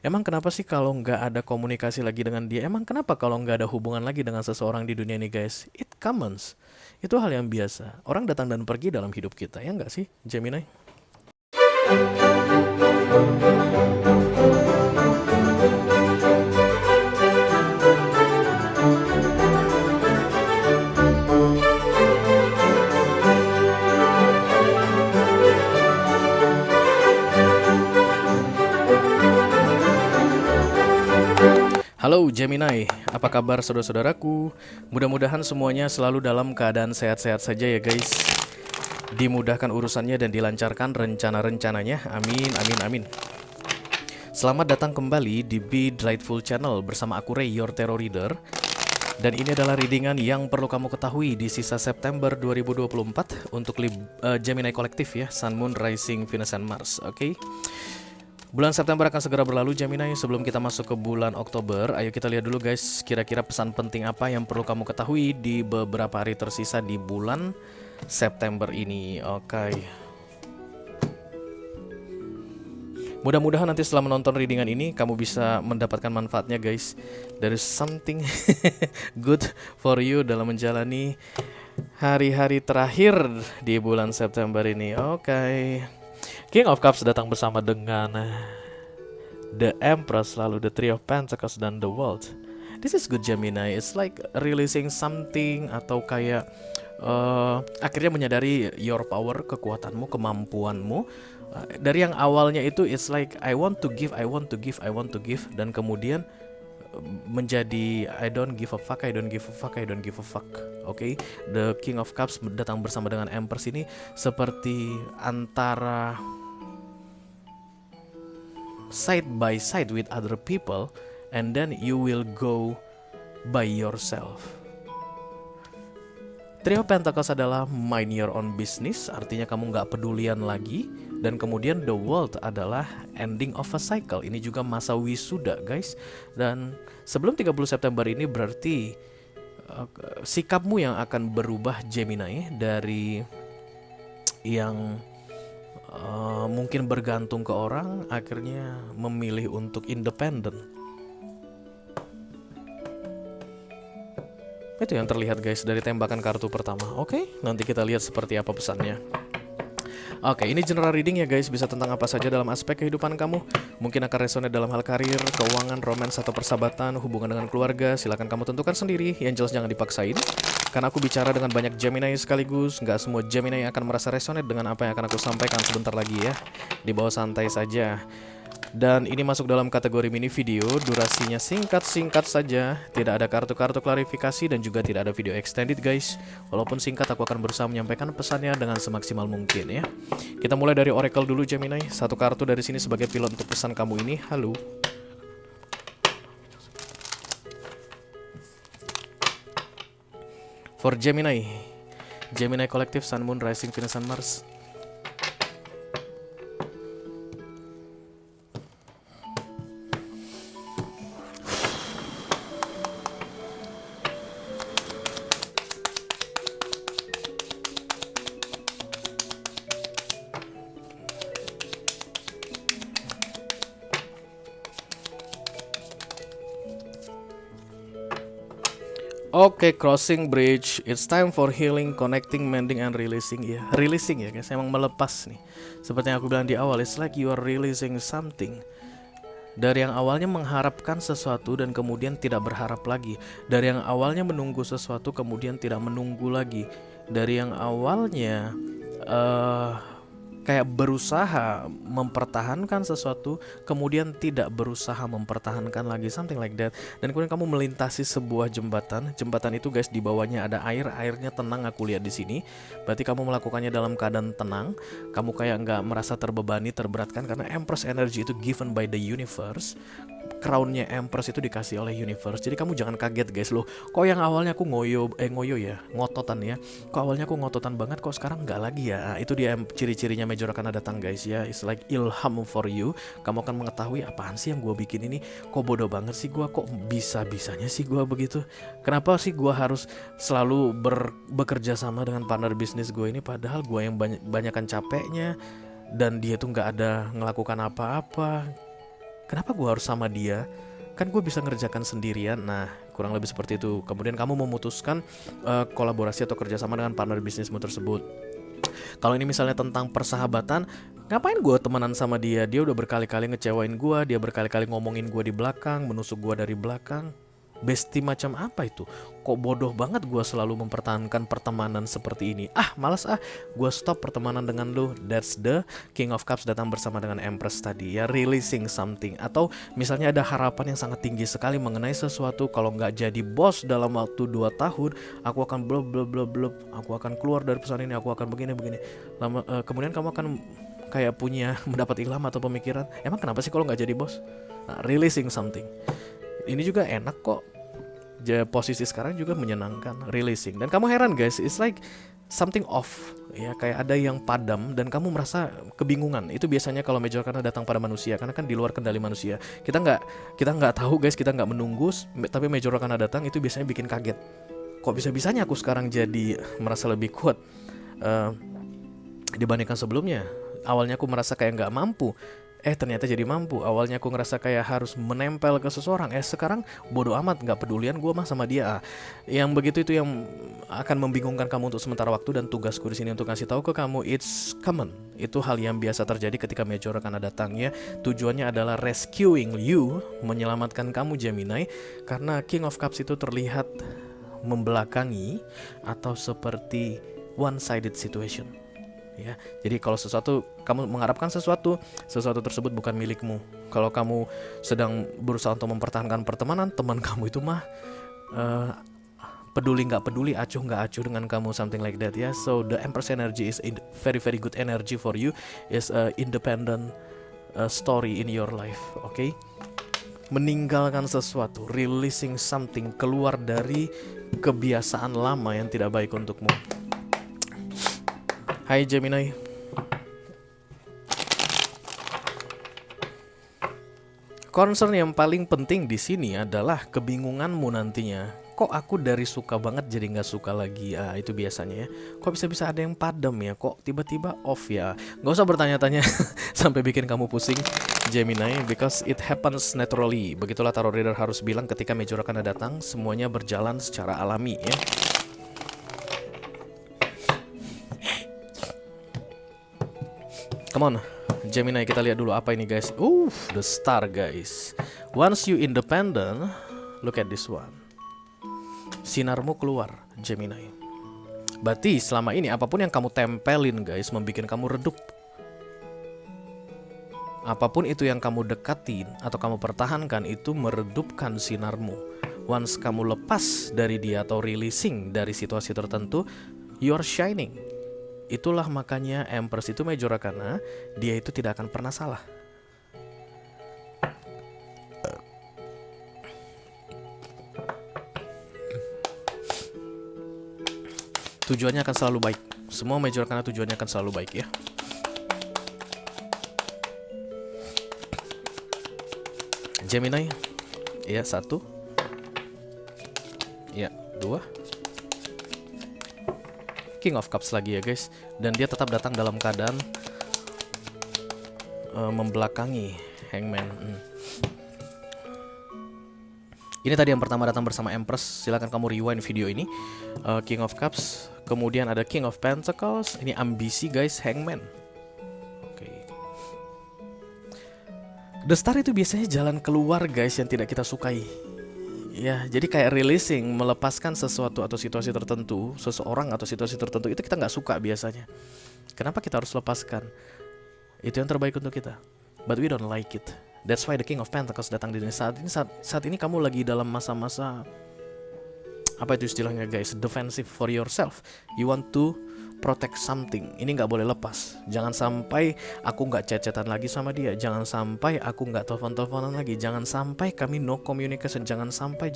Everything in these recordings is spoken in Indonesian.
Emang kenapa sih kalau nggak ada komunikasi lagi dengan dia? Emang kenapa kalau nggak ada hubungan lagi dengan seseorang di dunia ini, guys? It comes. Itu hal yang biasa. Orang datang dan pergi dalam hidup kita, ya nggak sih, Gemini? Halo Gemini, apa kabar saudara-saudaraku? Mudah-mudahan semuanya selalu dalam keadaan sehat-sehat saja ya guys. Dimudahkan urusannya dan dilancarkan rencana-rencananya. Amin, amin, amin. Selamat datang kembali di Be Delightful Channel bersama aku Ray, your tarot reader. Dan ini adalah readingan yang perlu kamu ketahui di sisa September 2024 untuk Gemini kolektif ya, Sun, Moon, Rising, Venus, and Mars, oke? Bulan September akan segera berlalu Gemini. Sebelum kita masuk ke bulan Oktober, ayo kita lihat dulu guys, kira-kira pesan penting apa yang perlu kamu ketahui di beberapa hari tersisa di bulan September ini. Oke. Mudah-mudahan nanti setelah menonton readingan ini kamu bisa mendapatkan manfaatnya guys. There is something good for you dalam menjalani hari-hari terakhir di bulan September ini. Oke. King of Cups datang bersama dengan The Empress, lalu The Three of Pentacles dan The World. This is good Gemini. It's like releasing something atau kayak akhirnya menyadari your power, kekuatanmu, kemampuanmu. Dari yang awalnya itu it's like I want to give, I want to give, I want to give, dan kemudian menjadi I don't give a fuck, I don't give a fuck, I don't give a fuck. Oke, The King of Cups datang bersama dengan Empress ini seperti antara side by side with other people and then you will go by yourself. Three of Pentacles adalah mind your own business, artinya kamu nggak pedulian lagi. Dan kemudian The World adalah ending of a cycle. Ini juga masa wisuda guys. Dan sebelum 30 September ini berarti sikapmu yang akan berubah Gemini, dari yang mungkin bergantung ke orang, akhirnya memilih untuk independen. Itu yang terlihat guys dari tembakan kartu pertama. Oke, nanti kita lihat seperti apa pesannya. Oke, ini general reading ya guys, bisa tentang apa saja dalam aspek kehidupan kamu. Mungkin akan resonate dalam hal karir, keuangan, romance, atau persahabatan, hubungan dengan keluarga. Silahkan kamu tentukan sendiri, yang jelas jangan dipaksain. Karena aku bicara dengan banyak Gemini sekaligus, nggak semua Gemini akan merasa resonate dengan apa yang akan aku sampaikan sebentar lagi ya. Di bawah santai saja. Dan ini masuk dalam kategori mini video, durasinya singkat-singkat saja, tidak ada kartu-kartu klarifikasi dan juga tidak ada video extended guys. Walaupun singkat, aku akan berusaha menyampaikan pesannya dengan semaksimal mungkin ya. Kita mulai dari Oracle dulu Gemini. Satu kartu dari sini sebagai pilot untuk pesan kamu ini. Halo. For Gemini, Gemini kolektif, Sun, Moon, Rising, Venus, and Mars. Oke, crossing bridge. It's time for healing, connecting, mending, and releasing. Ya, releasing ya guys. Emang melepas nih. Seperti yang aku bilang di awal, it's like you are releasing something. Dari yang awalnya mengharapkan sesuatu dan kemudian tidak berharap lagi. Dari yang awalnya menunggu sesuatu kemudian tidak menunggu lagi. Dari yang awalnya kayak berusaha mempertahankan sesuatu kemudian tidak berusaha mempertahankan lagi, something like that. Dan kemudian kamu melintasi sebuah jembatan. Jembatan itu guys, di bawahnya ada air, airnya tenang, aku lihat di sini. Berarti kamu melakukannya dalam keadaan tenang. Kamu kayak nggak merasa terbebani, terberatkan, karena Empress energy itu given by the universe. Crownnya Empress itu dikasih oleh universe. Jadi kamu jangan kaget guys, loh kok yang awalnya aku ngoyo ya, ngototan ya, kok awalnya aku ngototan banget, kok sekarang nggak lagi ya. Nah, itu dia ciri-cirinya Major akan datang guys ya. It's like ilham for you. Kamu akan mengetahui apaan sih yang gue bikin ini, kok bodoh banget sih gue, kok bisa-bisanya sih gue begitu. Kenapa sih gue harus selalu bekerja sama dengan partner bisnis gue ini, padahal gue yang banyakan capeknya dan dia tuh nggak ada ngelakukan apa-apa. Kenapa gue harus sama dia? Kan gue bisa ngerjakan sendirian. Nah, kurang lebih seperti itu. Kemudian kamu memutuskan kolaborasi atau kerjasama dengan partner bisnismu tersebut. Kalau ini misalnya tentang persahabatan, ngapain gue temenan sama dia? Dia udah berkali-kali ngecewain gue, dia berkali-kali ngomongin gue di belakang, menusuk gue dari belakang. Bestie macam apa itu? Kok bodoh banget gue selalu mempertahankan pertemanan seperti ini. Malas gue stop pertemanan dengan lu. That's the King of Cups datang bersama dengan Empress tadi ya, releasing something. Atau misalnya ada harapan yang sangat tinggi sekali mengenai sesuatu. Kalau nggak jadi bos dalam waktu 2 tahun, aku akan blub, aku akan keluar dari perusahaan ini, aku akan begini. Kemudian kamu akan kayak punya mendapat ilham atau pemikiran, emang kenapa sih kalau nggak jadi bos? Releasing something. Ini juga enak kok. Posisi sekarang juga menyenangkan, releasing. Dan kamu heran guys, it's like something off ya, kayak ada yang padam dan kamu merasa kebingungan. Itu biasanya kalau major karena datang pada manusia, karena kan di luar kendali manusia. Kita nggak tahu guys, kita nggak menunggu, tapi major karena datang itu biasanya bikin kaget. Kok bisa-bisanya aku sekarang jadi merasa lebih kuat dibandingkan sebelumnya. Awalnya aku merasa kayak nggak mampu, ternyata jadi mampu. Awalnya aku ngerasa kayak harus menempel ke seseorang, sekarang bodoh amat, nggak pedulian gue mah sama dia. Yang begitu itu yang akan membingungkan kamu untuk sementara waktu, dan tugasku di sini untuk kasih tahu ke kamu, it's common. Itu hal yang biasa terjadi ketika major karena datangnya. Tujuannya adalah rescuing you, menyelamatkan kamu Gemini, karena King of Cups itu terlihat membelakangi atau seperti one-sided situation. Ya, jadi kalau kamu mengharapkan sesuatu tersebut bukan milikmu. Kalau kamu sedang berusaha untuk mempertahankan pertemanan, teman kamu itu mah peduli nggak peduli, acuh nggak acuh dengan kamu, something like that ya. So the Empress energy is very very good energy for you, is a independent story in your life. Okay? Meninggalkan sesuatu, releasing something, keluar dari kebiasaan lama yang tidak baik untukmu. Hai Gemini. Concern yang paling penting di sini adalah kebingunganmu nantinya. Kok aku dari suka banget jadi nggak suka lagi? Itu biasanya ya. Kok bisa-bisa ada yang padam ya? Kok tiba-tiba off ya? Nggak usah bertanya-tanya sampai bikin kamu pusing Gemini, because it happens naturally. Begitulah tarot reader harus bilang ketika major akan datang, semuanya berjalan secara alami ya. Come on, Gemini, kita lihat dulu apa ini guys. The star guys. Once you independent, look at this one. Sinarmu keluar, Gemini. Berarti selama ini apapun yang kamu tempelin guys, membuat kamu redup. Apapun itu yang kamu dekatin atau kamu pertahankan, itu meredupkan sinarmu. Once kamu lepas dari dia atau releasing dari situasi tertentu, you're shining. Itulah makanya Empress itu major karena dia itu tidak akan pernah salah. Tujuannya akan selalu baik. Semua major karena tujuannya akan selalu baik ya. Gemini, ya 1, ya 2. King of Cups lagi ya guys. Dan dia tetap datang dalam keadaan membelakangi Hangman. Ini tadi yang pertama datang bersama Empress. Silahkan kamu rewind video ini. King of Cups. Kemudian ada King of Pentacles. Ini ambisi guys, Hangman. Oke. The Star itu biasanya jalan keluar guys yang tidak kita sukai. Ya, jadi kayak releasing, melepaskan sesuatu atau situasi tertentu, seseorang atau situasi tertentu, itu kita nggak suka biasanya. Kenapa kita harus lepaskan? Itu yang terbaik untuk kita. But we don't like it. That's why the King of Pentacles datang di sini. Saat ini kamu lagi dalam masa-masa, apa itu istilahnya guys? Defensive for yourself. You want to protect something. Ini nggak boleh lepas. Jangan sampai aku nggak chat-chatan lagi sama dia. Jangan sampai aku nggak telepon-teleponan lagi. Jangan sampai kami no communication. Jangan sampai.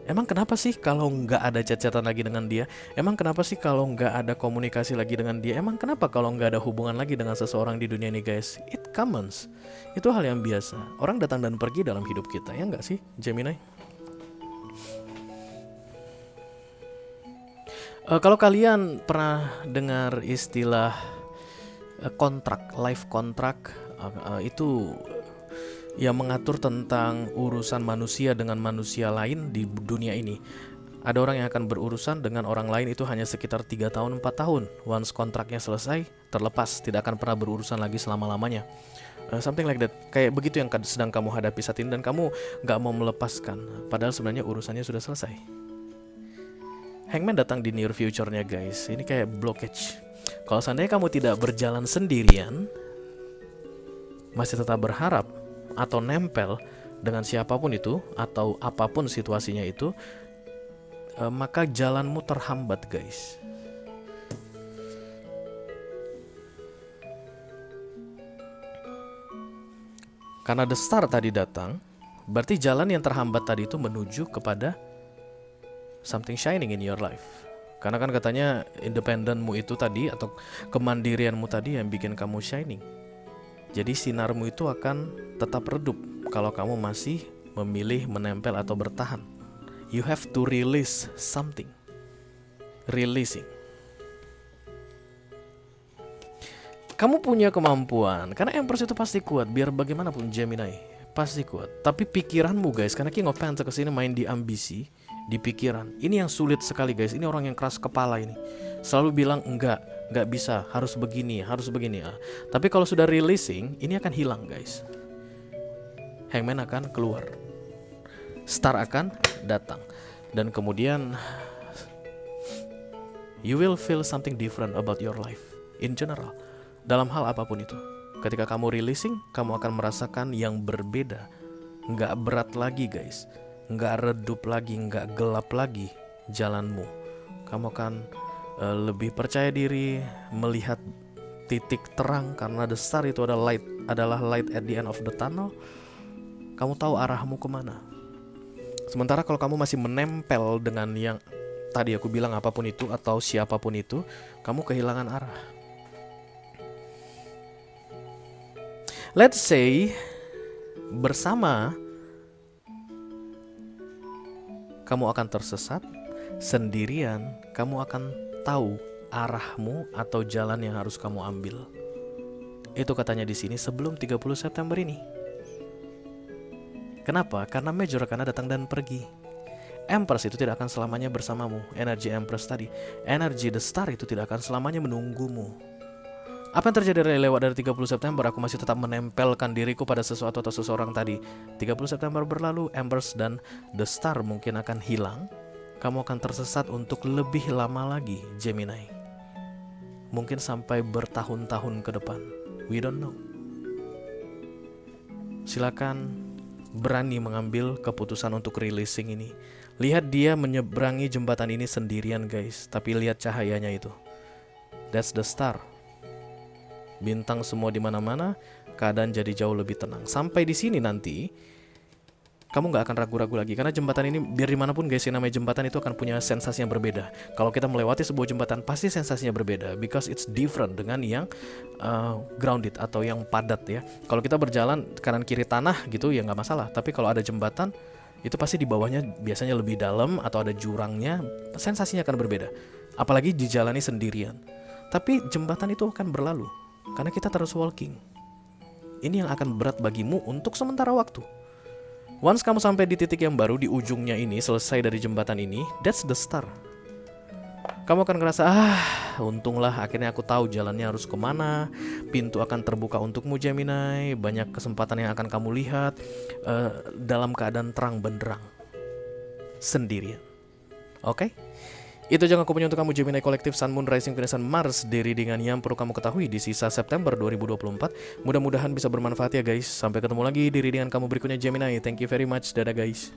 Emang kenapa sih kalau nggak ada chat-chatan lagi dengan dia? Emang kenapa sih kalau nggak ada komunikasi lagi dengan dia? Emang kenapa kalau nggak ada hubungan lagi dengan seseorang di dunia ini guys? It comes. Itu hal yang biasa. Orang datang dan pergi dalam hidup kita, ya nggak sih Gemini? Kalau kalian pernah dengar istilah kontrak, life kontrak, itu yang mengatur tentang urusan manusia dengan manusia lain di dunia ini. Ada orang yang akan berurusan dengan orang lain itu hanya sekitar 3 tahun 4 tahun. Once kontraknya selesai, terlepas, tidak akan pernah berurusan lagi selama-lamanya. Something like that. Kayak begitu yang sedang kamu hadapi saat ini, dan kamu gak mau melepaskan, padahal sebenarnya urusannya sudah selesai. Hangman datang di near future-nya guys. Ini kayak blockage. Kalau seandainya kamu tidak berjalan sendirian, masih tetap berharap atau nempel dengan siapapun itu atau apapun situasinya itu, maka jalanmu terhambat guys. Karena the star tadi datang, berarti jalan yang terhambat tadi itu menuju kepada something shining in your life. Karena kan katanya independenmu itu tadi atau kemandirianmu tadi yang bikin kamu shining. Jadi sinarmu itu akan tetap redup kalau kamu masih memilih menempel atau bertahan. You have to release something. Releasing. Kamu punya kemampuan, karena Empress itu pasti kuat, biar bagaimanapun Gemini, pasti kuat. Tapi pikiranmu guys, karena King of Pentacles kesini main di ambisi, di pikiran. Ini yang sulit sekali guys, ini orang yang keras kepala ini. Selalu bilang enggak bisa, harus begini. Tapi kalau sudah releasing, ini akan hilang guys. Hangman akan keluar, Star akan datang, dan kemudian you will feel something different about your life in general. Dalam hal apapun itu, ketika kamu releasing, kamu akan merasakan yang berbeda. Nggak berat lagi guys, nggak redup lagi, nggak gelap lagi jalanmu. Kamu akan lebih percaya diri, melihat titik terang, karena the star itu adalah light at the end of the tunnel. Kamu tahu arahmu kemana. Sementara kalau kamu masih menempel dengan yang tadi aku bilang apapun itu atau siapapun itu, kamu kehilangan arah. Let's say bersama kamu akan tersesat, sendirian kamu akan tahu arahmu atau jalan yang harus kamu ambil. Itu katanya di sini sebelum 30 September ini. Kenapa? Karena Major Arcana datang dan pergi. Empress itu tidak akan selamanya bersamamu. Energi Empress tadi, energi The Star itu tidak akan selamanya menunggumu. Apa yang terjadi lewat dari 30 September? Aku masih tetap menempelkan diriku pada sesuatu atau seseorang tadi. 30 September berlalu, Empress dan The Star mungkin akan hilang. Kamu akan tersesat untuk lebih lama lagi, Gemini. Mungkin sampai bertahun-tahun ke depan. We don't know. Silakan berani mengambil keputusan untuk releasing ini. Lihat dia menyeberangi jembatan ini sendirian guys, tapi lihat cahayanya itu. That's the star. Bintang semua di mana-mana, keadaan jadi jauh lebih tenang. Sampai di sini nanti, kamu nggak akan ragu-ragu lagi, karena jembatan ini biar dimanapun guys, yang namanya jembatan itu akan punya sensasi yang berbeda. Kalau kita melewati sebuah jembatan, pasti sensasinya berbeda, because it's different dengan yang grounded atau yang padat ya. Kalau kita berjalan kanan kiri tanah gitu ya nggak masalah, tapi kalau ada jembatan itu pasti di bawahnya biasanya lebih dalam atau ada jurangnya, sensasinya akan berbeda. Apalagi dijalani sendirian. Tapi jembatan itu akan berlalu karena kita terus walking. Ini yang akan berat bagimu untuk sementara waktu. Once kamu sampai di titik yang baru, di ujungnya ini, selesai dari jembatan ini, that's the star. Kamu akan ngerasa, untunglah akhirnya aku tahu jalannya harus kemana. Pintu akan terbuka untukmu Gemini. Banyak kesempatan yang akan kamu lihat dalam keadaan terang benderang, sendirian. Oke? Itu yang aku punya untuk kamu Gemini Kolektif Sun, Moon, Rising, Venus, dan Mars di readingan yang perlu kamu ketahui di sisa September 2024. Mudah-mudahan bisa bermanfaat ya guys. Sampai ketemu lagi di readingan kamu berikutnya Gemini. Thank you very much. Dadah guys.